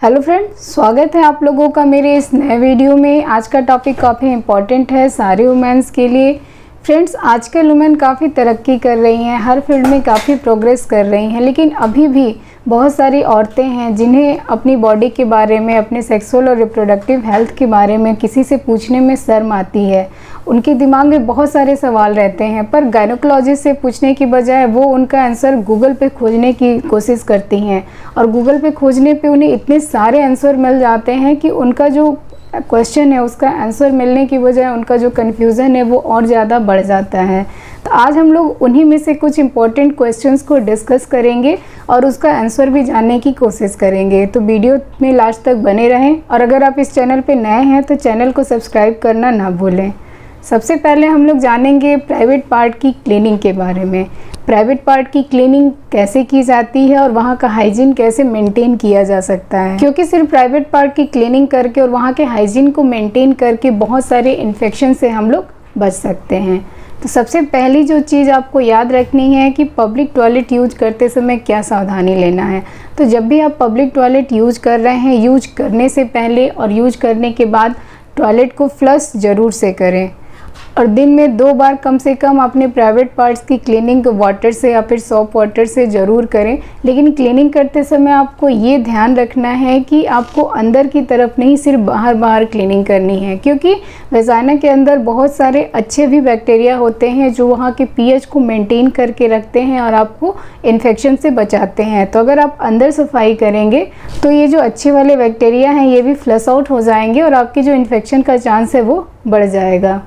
Hello friends, स्वागत है आप लोगों का मेरे इस नए वीडियो में। आज का टॉपिक काफ़ी इम्पॉर्टेंट है सारे वुमेन्स के लिए। फ्रेंड्स, आजकल वुमेन काफ़ी तरक्की कर रही हैं, हर फील्ड में काफ़ी प्रोग्रेस कर रही हैं, लेकिन अभी भी बहुत सारी औरतें हैं जिन्हें अपनी बॉडी के बारे में, अपने सेक्सुअल और रिप्रोडक्टिव हेल्थ के बारे में किसी से पूछने में शर्म आती है। उनके दिमाग में बहुत सारे सवाल रहते हैं, पर गायनोकोलॉजिस्ट से पूछने की बजाय वो उनका आंसर गूगल पे खोजने की कोशिश करती हैं, और गूगल पे खोजने पे उन्हें इतने सारे आंसर मिल जाते हैं कि उनका जो क्वेश्चन है उसका आंसर मिलने की बजाय उनका जो कन्फ्यूज़न है वो और ज़्यादा बढ़ जाता है। तो आज हम लोग उन्हीं में से कुछ इम्पोर्टेंट क्वेश्चंस को डिस्कस करेंगे और उसका आंसर भी जानने की कोशिश करेंगे। तो वीडियो में लास्ट तक बने रहें, और अगर आप इस चैनल पे नए हैं तो चैनल को सब्सक्राइब करना ना भूलें। सबसे पहले हम लोग जानेंगे प्राइवेट पार्ट की क्लीनिंग के बारे में। प्राइवेट पार्ट की क्लीनिंग कैसे की जाती है और वहाँ का हाइजीन कैसे मेंटेन किया जा सकता है, क्योंकि सिर्फ प्राइवेट पार्ट की क्लीनिंग करके और वहाँ के हाइजीन को मेंटेन करके बहुत सारे इन्फेक्शन से हम लोग बच सकते हैं। तो सबसे पहली जो चीज़ आपको याद रखनी है कि पब्लिक टॉयलेट यूज करते समय क्या सावधानी लेना है। तो जब भी आप पब्लिक टॉयलेट यूज कर रहे हैं, यूज करने से पहले और यूज करने के बाद टॉयलेट को फ्लश ज़रूर से करें, और दिन में 2 बार कम से कम अपने प्राइवेट पार्ट्स की क्लीनिंग वाटर से या फिर सॉप वाटर से ज़रूर करें। लेकिन क्लीनिंग करते समय आपको ये ध्यान रखना है कि आपको अंदर की तरफ नहीं, सिर्फ बाहर क्लीनिंग करनी है, क्योंकि वेजाइना के अंदर बहुत सारे अच्छे भी बैक्टीरिया होते हैं जो वहाँ के पीएच को मेंटेन करके रखते हैं और आपको इन्फेक्शन से बचाते हैं। तो अगर आप अंदर सफाई करेंगे तो ये जो अच्छे वाले बैक्टीरिया हैं ये भी फ्लश आउट हो जाएंगे और आपकी जो इन्फेक्शन का चांस है वो बढ़ जाएगा।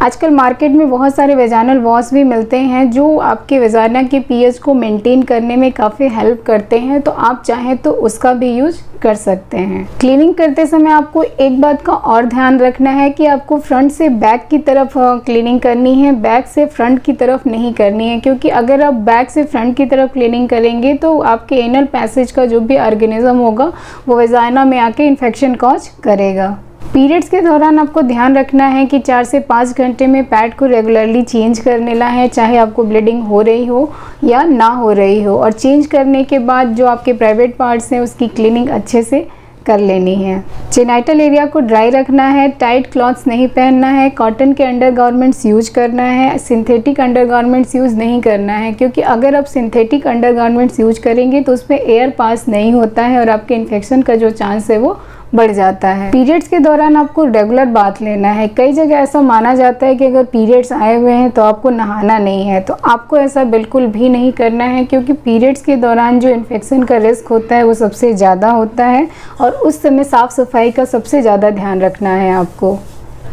आजकल मार्केट में बहुत सारे वेजाइनल वॉश भी मिलते हैं जो आपके वेजाइना के पीएच को मेंटेन करने में काफ़ी हेल्प करते हैं, तो आप चाहें तो उसका भी यूज कर सकते हैं। क्लीनिंग करते समय आपको एक बात का और ध्यान रखना है कि आपको फ्रंट से बैक की तरफ क्लीनिंग करनी है, बैक से फ्रंट की तरफ नहीं करनी है, क्योंकि अगर आप बैक से फ्रंट की तरफ क्लीनिंग करेंगे तो आपके एनल पैसेज का जो भी ऑर्गेनिज्म होगा वो वेजाइना में आके इन्फेक्शन कॉज करेगा। पीरियड्स के दौरान आपको ध्यान रखना है कि 4 से 5 घंटे में पैड को रेगुलरली चेंज कर लेना है, चाहे आपको ब्लीडिंग हो रही हो या ना हो रही हो। और चेंज करने के बाद जो आपके प्राइवेट पार्ट्स हैं उसकी क्लीनिंग अच्छे से कर लेनी है। जेनाइटल एरिया को ड्राई रखना है, टाइट क्लॉथ्स नहीं पहनना है, कॉटन के अंडरगारमेंट्स यूज करना है, सिंथेटिक अंडरगारमेंट्स यूज़ नहीं करना है, क्योंकि अगर आप सिंथेटिक अंडरगारमेंट्स यूज करेंगे तो उसमें एयर पास नहीं होता है और आपके इन्फेक्शन का जो चांस है वो बढ़ जाता है। पीरियड्स के दौरान आपको रेगुलर बाथ लेना है। कई जगह ऐसा माना जाता है कि अगर पीरियड्स आए हुए हैं तो आपको नहाना नहीं है, तो आपको ऐसा बिल्कुल भी नहीं करना है, क्योंकि पीरियड्स के दौरान जो इन्फेक्शन का रिस्क होता है वो सबसे ज़्यादा होता है और उस समय साफ़ सफाई का सबसे ज़्यादा ध्यान रखना है आपको।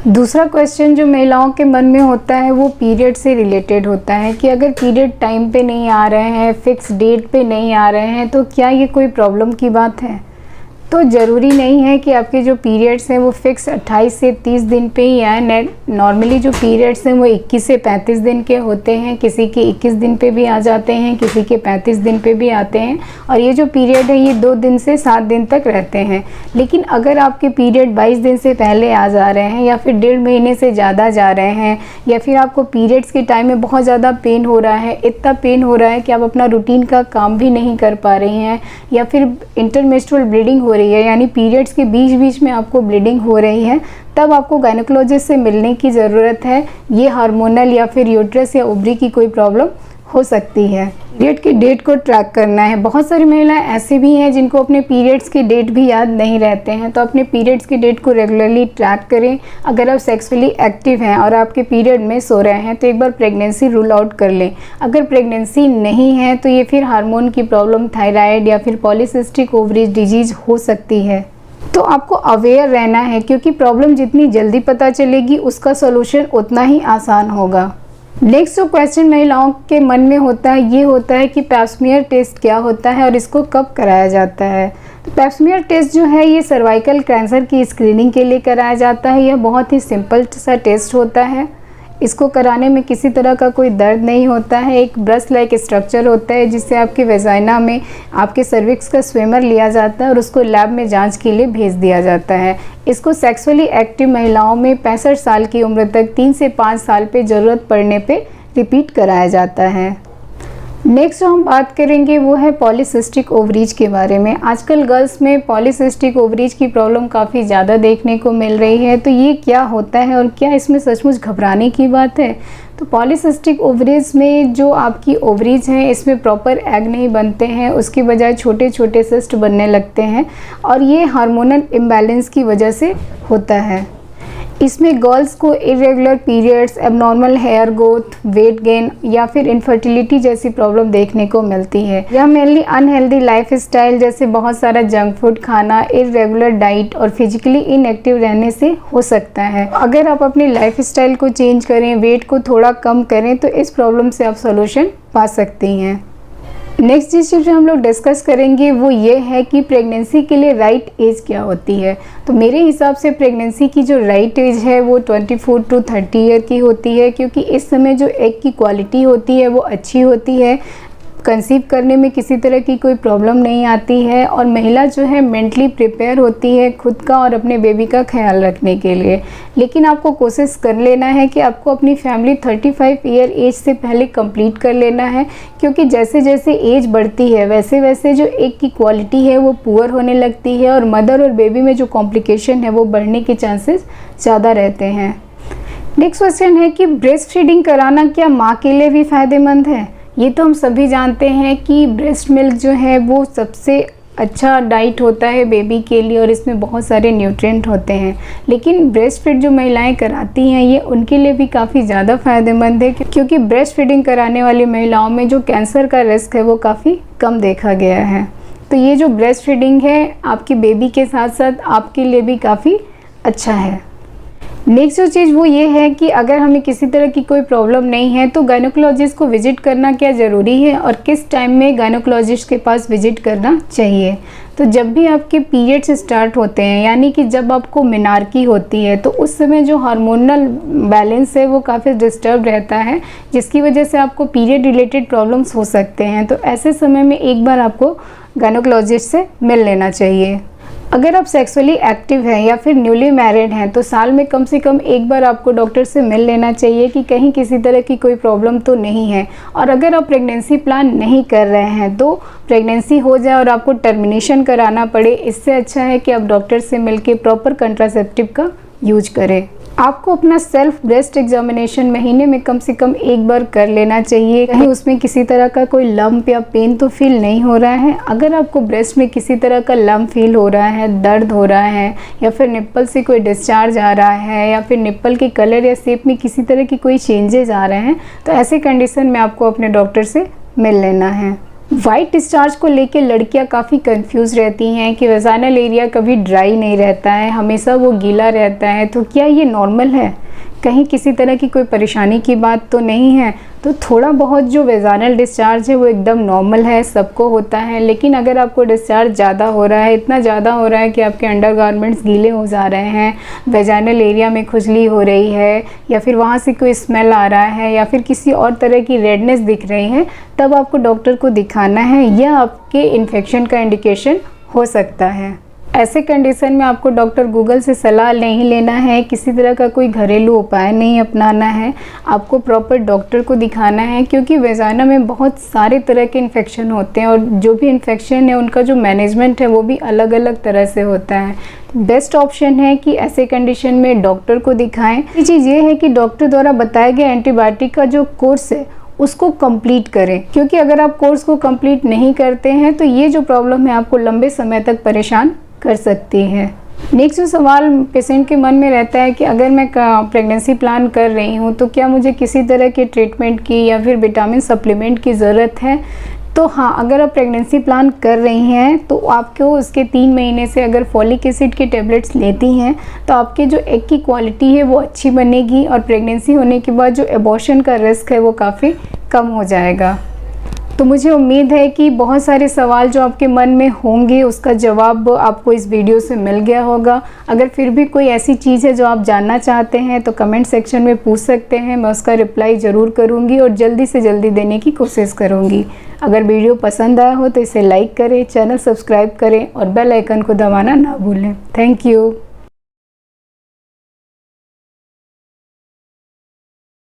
दूसरा क्वेश्चन जो महिलाओं के मन में होता है वो पीरियड से रिलेटेड होता है कि अगर पीरियड टाइम पे नहीं आ रहे हैं, फिक्स डेट पे नहीं आ रहे हैं, तो क्या ये कोई प्रॉब्लम की बात है? तो ज़रूरी नहीं है कि आपके जो पीरियड्स हैं वो फिक्स 28 से 30 दिन पे ही आए। नॉर्मली जो पीरियड्स हैं वो 21 से 35 दिन के होते हैं, किसी के 21 दिन पे भी आ जाते हैं, किसी के 35 दिन पे भी आते हैं, और ये जो पीरियड है ये 2 दिन से 7 दिन तक रहते हैं। लेकिन अगर आपके पीरियड 22 दिन से पहले आ जा रहे हैं या फिर 1.5 महीने से ज़्यादा जा रहे हैं, या फिर आपको पीरियड्स के टाइम में बहुत ज़्यादा पेन हो रहा है, इतना पेन हो रहा है कि आप अपना रूटीन का काम भी नहीं कर पा रही हैं, या फिर इंटरमेंस्ट्रुअल ब्लीडिंग हो रही है, यानी पीरियड्स के बीच बीच में आपको ब्लीडिंग हो रही है, तब आपको गायनोकोलॉजिस्ट से मिलने की ज़रूरत है। ये हार्मोनल या फिर यूट्रस या ओवरी की कोई प्रॉब्लम हो सकती है। पीरियड की डेट को ट्रैक करना है। बहुत सारी महिलाएं ऐसे भी हैं जिनको अपने पीरियड्स की डेट भी याद नहीं रहते हैं, तो अपने पीरियड्स की डेट को रेगुलरली ट्रैक करें। अगर आप सेक्सुअली एक्टिव हैं और आपके पीरियड में सो रहे हैं तो एक बार प्रेगनेंसी रूल आउट कर लें। अगर प्रेगनेंसी नहीं है तो ये फिर हार्मोन की प्रॉब्लम, थायराइड या फिर पॉलीसिस्टिक ओवरीज डिजीज हो सकती है। तो आपको अवेयर रहना है, क्योंकि प्रॉब्लम जितनी जल्दी पता चलेगी उसका सोल्यूशन उतना ही आसान होगा। नेक्स्ट जो क्वेश्चन महिलाओं के मन में होता है ये होता है कि पैप स्मीयर टेस्ट क्या होता है और इसको कब कराया जाता है। तो पैप स्मीयर टेस्ट जो है ये सर्वाइकल कैंसर की स्क्रीनिंग के लिए कराया जाता है। यह बहुत ही सिंपल सा टेस्ट होता है। इसको कराने में किसी तरह का कोई दर्द नहीं होता है। एक ब्रश लाइक स्ट्रक्चर होता है जिससे आपके वेजाइना में आपके सर्विक्स का स्विमर लिया जाता है और उसको लैब में जांच के लिए भेज दिया जाता है। इसको सेक्सुअली एक्टिव महिलाओं में 65 साल की उम्र तक 3 से 5 साल पे ज़रूरत पड़ने पे रिपीट कराया जाता है। नेक्स्ट जो हम बात करेंगे वो है पॉलीसिस्टिक ओवरीज के बारे में। आजकल गर्ल्स में पॉलीसिस्टिक ओवरीज की प्रॉब्लम काफ़ी ज़्यादा देखने को मिल रही है। तो ये क्या होता है और क्या इसमें सचमुच घबराने की बात है? तो पॉलीसिस्टिक ओवरीज में जो आपकी ओवरीज हैं इसमें प्रॉपर एग नहीं बनते हैं, उसकी बजाय छोटे छोटे सिस्ट बनने लगते हैं और ये हार्मोनल इम्बैलेंस की वजह से होता है। इसमें गर्ल्स को irregular periods, abnormal hair growth, weight gain या फिर इनफर्टिलिटी जैसी प्रॉब्लम देखने को मिलती है। यह मेनली अनहेल्दी लाइफस्टाइल जैसे बहुत सारा जंक फूड खाना, इरेगुलर डाइट और फिजिकली इनएक्टिव रहने से हो सकता है। अगर आप अपनी लाइफस्टाइल को चेंज करें, वेट को थोड़ा कम करें तो इस प्रॉब्लम से आप सोल्यूशन पा सकती हैं। नेक्स्ट जिस चीज़ हम लोग डिस्कस करेंगे वो ये है कि प्रेगनेंसी के लिए राइट एज क्या होती है। तो मेरे हिसाब से प्रेगनेंसी की जो राइट एज है वो 24 to 30 ईयर की होती है, क्योंकि इस समय जो एग की क्वालिटी होती है वो अच्छी होती है, कंसीव करने में किसी तरह की कोई प्रॉब्लम नहीं आती है और महिला जो है मेंटली प्रिपेयर होती है खुद का और अपने बेबी का ख्याल रखने के लिए। लेकिन आपको कोशिश कर लेना है कि आपको अपनी फैमिली 35 ईयर एज से पहले कंप्लीट कर लेना है, क्योंकि जैसे जैसे एज बढ़ती है वैसे वैसे जो एग की क्वालिटी है वो पुअर होने लगती है और मदर और बेबी में जो कॉम्प्लिकेशन है वो बढ़ने के चांसेस ज़्यादा रहते हैं। नेक्स्ट क्वेश्चन है कि ब्रेस्ट फीडिंग कराना क्या माँ के लिए भी फ़ायदेमंद है? ये तो हम सभी जानते हैं कि ब्रेस्ट मिल्क जो है वो सबसे अच्छा डाइट होता है बेबी के लिए और इसमें बहुत सारे न्यूट्रिएंट होते हैं। लेकिन ब्रेस्ट फीड जो महिलाएं कराती हैं ये उनके लिए भी काफ़ी ज़्यादा फ़ायदेमंद है, क्योंकि ब्रेस्ट फीडिंग कराने वाली महिलाओं में जो कैंसर का रिस्क है वो काफ़ी कम देखा गया है। तो ये जो ब्रेस्ट फीडिंग है आपकी बेबी के साथ साथ आपके लिए भी काफ़ी अच्छा है। नेक्स्ट जो चीज़ वो ये है कि अगर हमें किसी तरह की कोई प्रॉब्लम नहीं है तो गायनोकोलॉजिस्ट को विजिट करना क्या ज़रूरी है और किस टाइम में गायनोकोलॉजिस्ट के पास विजिट करना चाहिए? तो जब भी आपके पीरियड्स स्टार्ट होते हैं, यानी कि जब आपको मेनार्की होती है, तो उस समय जो हार्मोनल बैलेंस है वो काफ़ी डिस्टर्ब रहता है, जिसकी वजह से आपको पीरियड रिलेटेड प्रॉब्लम्स हो सकते हैं। तो ऐसे समय में एक बार आपको गायनोकोलॉजिस्ट से मिल लेना चाहिए। अगर आप सेक्सुअली एक्टिव हैं या फिर न्यूली मैरिड हैं तो साल में कम से कम एक बार आपको डॉक्टर से मिल लेना चाहिए कि कहीं किसी तरह की कोई प्रॉब्लम तो नहीं है। और अगर आप प्रेगनेंसी प्लान नहीं कर रहे हैं तो प्रेगनेंसी हो जाए और आपको टर्मिनेशन कराना पड़े, इससे अच्छा है कि आप डॉक्टर से मिलकर प्रॉपर कंट्रासेप्टिव का यूज करें। आपको अपना सेल्फ ब्रेस्ट एग्जामिनेशन महीने में कम से कम एक बार कर लेना चाहिए। कहीं उसमें किसी तरह का कोई लंप या पेन तो फील नहीं हो रहा है। अगर आपको ब्रेस्ट में किसी तरह का लंप फील हो रहा है, दर्द हो रहा है या फिर निप्पल से कोई डिस्चार्ज आ रहा है या फिर निप्पल के कलर या शेप में किसी तरह की कोई चेंजेस आ रहे हैं, तो ऐसे कंडीशन में आपको अपने डॉक्टर से मिल लेना है। वाइट डिस्चार्ज को लेकर लड़कियां काफ़ी कंफ्यूज रहती हैं कि वेजाइनल एरिया कभी ड्राई नहीं रहता है, हमेशा वो गीला रहता है। तो क्या ये नॉर्मल है? कहीं किसी तरह की कोई परेशानी की बात तो नहीं है? तो थोड़ा बहुत जो वेजाइनल डिस्चार्ज है वो एकदम नॉर्मल है, सबको होता है। लेकिन अगर आपको डिस्चार्ज ज़्यादा हो रहा है, इतना ज़्यादा हो रहा है कि आपके अंडरगारमेंट्स गीले हो जा रहे हैं, वेजाइनल एरिया में खुजली हो रही है या फिर वहाँ से कोई स्मेल आ रहा है या फिर किसी और तरह की रेडनेस दिख रही है, तब आपको डॉक्टर को दिखाना है। यह आपके इन्फेक्शन का इंडिकेशन हो सकता है। ऐसे कंडीशन में आपको डॉक्टर गूगल से सलाह नहीं लेना है, किसी तरह का कोई घरेलू उपाय नहीं अपनाना है, आपको प्रॉपर डॉक्टर को दिखाना है, क्योंकि वेजाइना में बहुत सारे तरह के इन्फेक्शन होते हैं और जो भी इन्फेक्शन है उनका जो मैनेजमेंट है वो भी अलग अलग तरह से होता है। बेस्ट ऑप्शन है कि ऐसे कंडीशन में डॉक्टर को दिखाएं। ये चीज़ ये है कि डॉक्टर द्वारा बताया गया एंटीबायोटिक का जो कोर्स है उसको कंप्लीट करें, क्योंकि अगर आप कोर्स को कंप्लीट नहीं करते हैं तो ये जो प्रॉब्लम है आपको लंबे समय तक परेशान कर सकती है। नेक्स्ट जो सवाल पेशेंट के मन में रहता है कि अगर मैं प्रेगनेंसी प्लान कर रही हूँ तो क्या मुझे किसी तरह के ट्रीटमेंट की या फिर विटामिन सप्लीमेंट की ज़रूरत है? तो हाँ, अगर आप प्रेगनेंसी प्लान कर रही हैं तो आपको उसके 3 महीने से अगर फॉलिक एसिड के टेबलेट्स लेती हैं तो आपके जो एग की क्वालिटी है वो अच्छी बनेगी और प्रेगनेंसी होने के बाद जो एबॉर्शन का रिस्क है वो काफ़ी कम हो जाएगा। तो मुझे उम्मीद है कि बहुत सारे सवाल जो आपके मन में होंगे उसका जवाब आपको इस वीडियो से मिल गया होगा। अगर फिर भी कोई ऐसी चीज़ है जो आप जानना चाहते हैं तो कमेंट सेक्शन में पूछ सकते हैं, मैं उसका रिप्लाई ज़रूर करूँगी और जल्दी से जल्दी देने की कोशिश करूँगी। अगर वीडियो पसंद आया हो तो इसे लाइक करें, चैनल सब्सक्राइब करें और बेल आइकन को दबाना ना भूलें। Thank you.